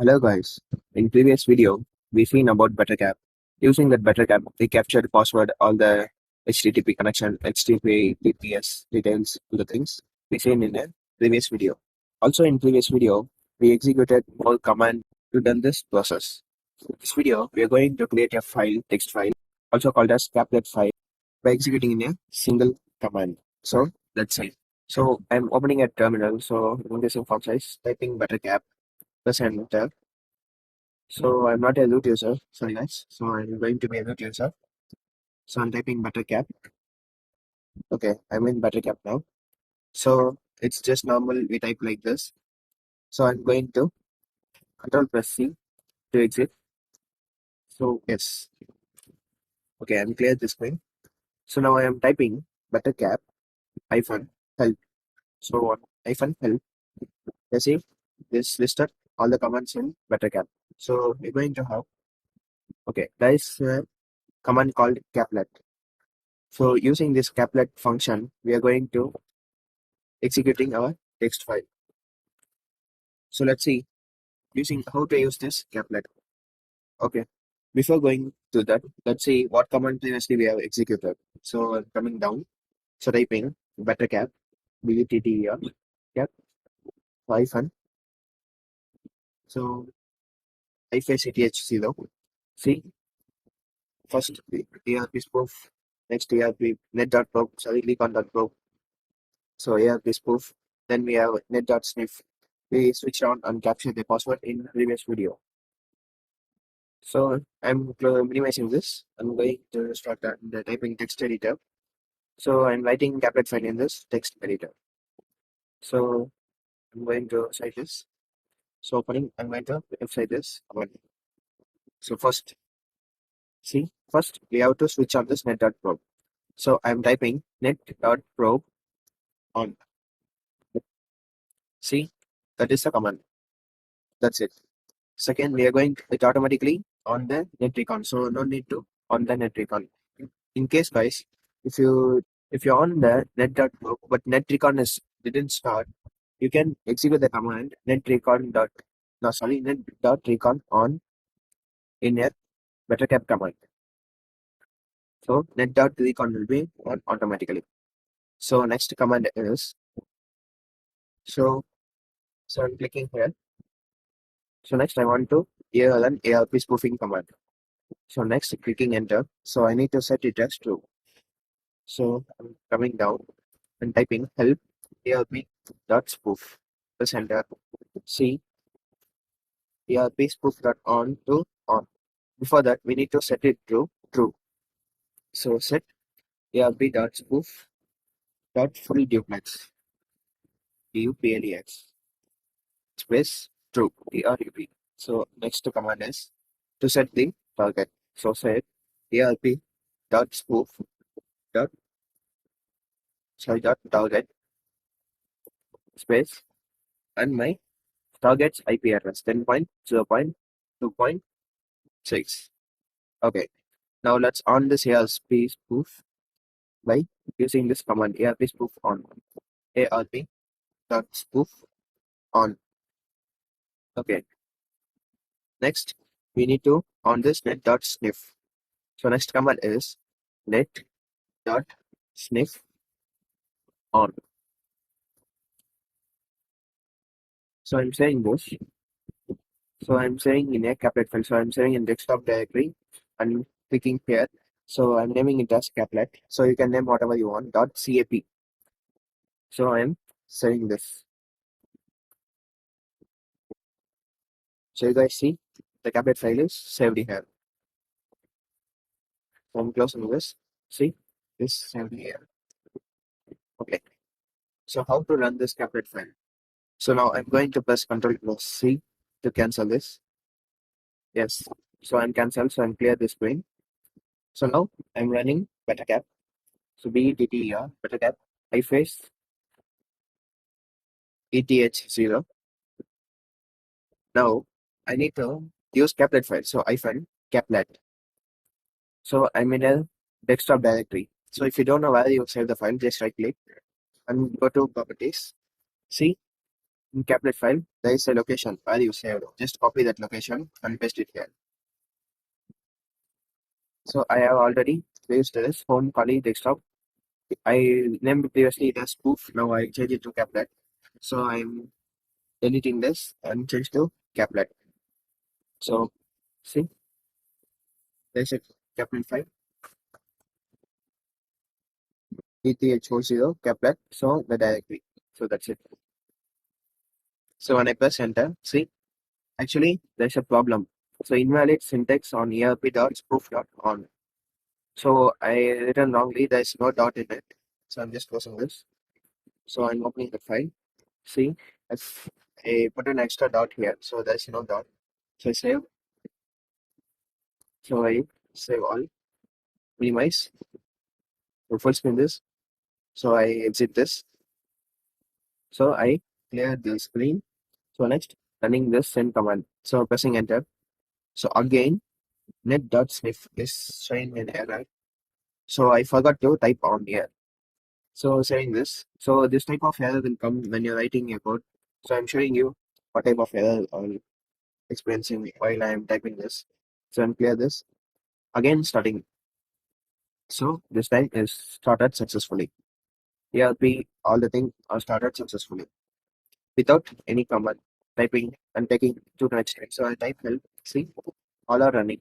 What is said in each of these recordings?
Hello guys. In previous video, we seen about BetterCap. Using that BetterCap, we captured password, all the HTTP connection, HTTP, DPS details, all the things we seen in a previous video. Also in previous video, we executed more command to done this process. In this video, we are going to create a file, text file, also called as Caplet file, by executing in a single command. So let's see. So I'm opening a terminal. So in this font size, typing BetterCap, press enter. So I'm not a root user. Sorry guys. So I'm going to be a root user. So I'm typing BetterCap. Okay, I'm in BetterCap now. So it's just normal. We type like this. So I'm going to Control press C to exit. So yes. Okay, I'm clear this screen. So now I am typing BetterCap hyphen help. So what hyphen help? You see this listed all the commands in BetterCap. So we're going to have there is a command called Caplet. So using this Caplet function, we are going to executing our text file. So let's see using how to use this Caplet. Okay. Before going to that, let's see what command previously we have executed. So I'm coming down. So typing BetterCap, BUTTER, cap hyphen. So hyphen CTH0. See, first ARP spoof, next ARP net.probe, sorry, recon.probe. So ARP spoof. Then we have net.sniff. We switched on and captured the password in previous video. So I'm minimizing this. I'm going to start the typing text editor. So I'm writing Caplet file in this text editor. So I'm going to cite this. So opening, I'm going to cite this. So first we have to switch on this net.probe. So I'm typing net.probe on. See, that is the command. That's it. Second, we are going it automatically on the net recon. So no need to on the net recon. In case guys, if you if you're on the net.probe but net recon is didn't start, you can execute the command net.recon on in a BetterCap command. So net.recon will be on automatically. So next command is so I'm clicking here. So next I want to run ARP spoofing command. So next clicking enter. So I need to set it as true. So I'm coming down and typing help ARP.spoof. Press enter. See ARP spoof.on to on. Before that, we need to set it to true. So set ARP.spoof dot full duplex DUPLEX space true ARP. So next command is to set the target. So set ARP.spoof dot dot target space and my target's IP address 10.0.2.6. Okay. Now let's on this ARP spoof by using this command ARP spoof on ARP dot spoof on. Okay. Next, we need to on this net dot sniff. So next command is net dot sniff on. So I'm saying this. So I'm saying in a Caplet file. So I'm saying in desktop directory and clicking here. So I'm naming it as Caplet. So you can name whatever you want. .cap. So I'm saying this. So you guys see the Caplet file is saved here. So I'm closing this. See this saved here. Okay. So how to run this Caplet file? So now I'm going to press Ctrl plus C to cancel this. Yes. So I'm cancelled. So I'm clear this screen. So now I'm running BetterCap. So BETTER BetterCap. I face ETH0. Now I need to use Caplet file. So I find Caplet. So I'm in a desktop directory. So if you don't know where you save the file, just right click and go to properties. See in Caplet file, there is a location where you saved. Just copy that location and paste it here. So I have already placed this home Kali desktop. I named previously it as spoof. Now I change it to Caplet. So I'm deleting this and change to Caplet. So see, there's a Caplet file. ETH40 Caplet. So the directory. So that's it. So when I press enter, see, actually there's a problem. So invalid syntax on erp.spoof.on. So I written wrongly. There's no dot in it. So I'm just closing this. So I'm opening the file. See, if I put an extra dot here, so there's no dot. So I save. So I save all, minimize, to full screen this. So I exit this. So I clear the screen. So next, running this send command. So pressing enter. So again, net.sniff is showing an error. So I forgot to type on here. So saying this, so this type of error will come when you're writing a code. So I'm showing you what type of error I'm experiencing while I'm typing this. So I'm clear this. Again starting. So this time is started successfully. ERP, all the things are started successfully without any command typing and taking to the next step. So I type help, see, all are running.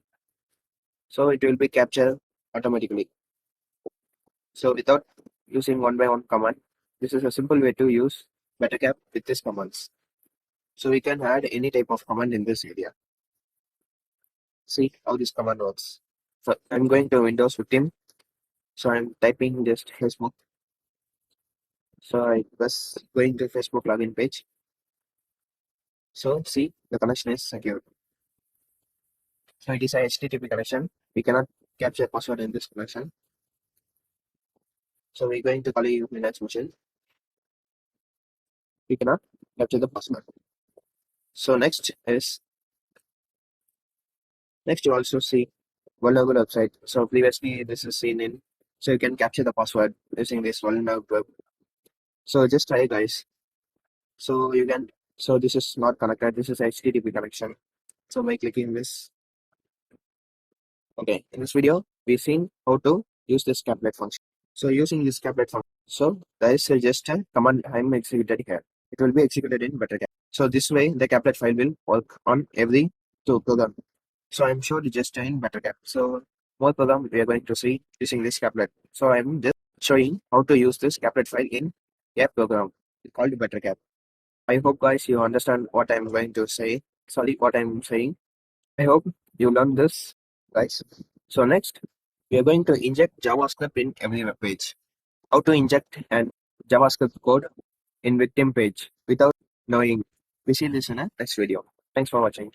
So it will be captured automatically. So without using one by one command, this is a simple way to use BetterCap with these commands. So we can add any type of command in this area. See how this command works. So I'm going to Windows 15. So I'm typing just Facebook. So I was going to Facebook login page. So see the connection is secure. So it is a HTTP connection. We cannot capture password in this connection. So we're going to call you Linux machine. We cannot capture the password. So next you also see vulnerable website. So previously this is seen in, so you can capture the password using this vulnerable web. So just try guys. So you can, so this is not connected. This is HTTP connection. So by clicking this, okay, in this video, we've seen how to use this Caplet function. So using this Caplet function, so there is just a command I'm executed here. It will be executed in BetterCap. So this way, the Caplet file will work on every program. So I'm sure it's just in BetterCap. So more program we are going to see using this Caplet. So I'm just showing how to use this Caplet file in a program called BetterCap. I hope guys you understand what I'm going to say. Sorry, what I'm saying. I hope you learned this, guys. So next, we are going to inject JavaScript in every web page. How to inject an JavaScript code in victim page without knowing. We see this in a next video. Thanks for watching.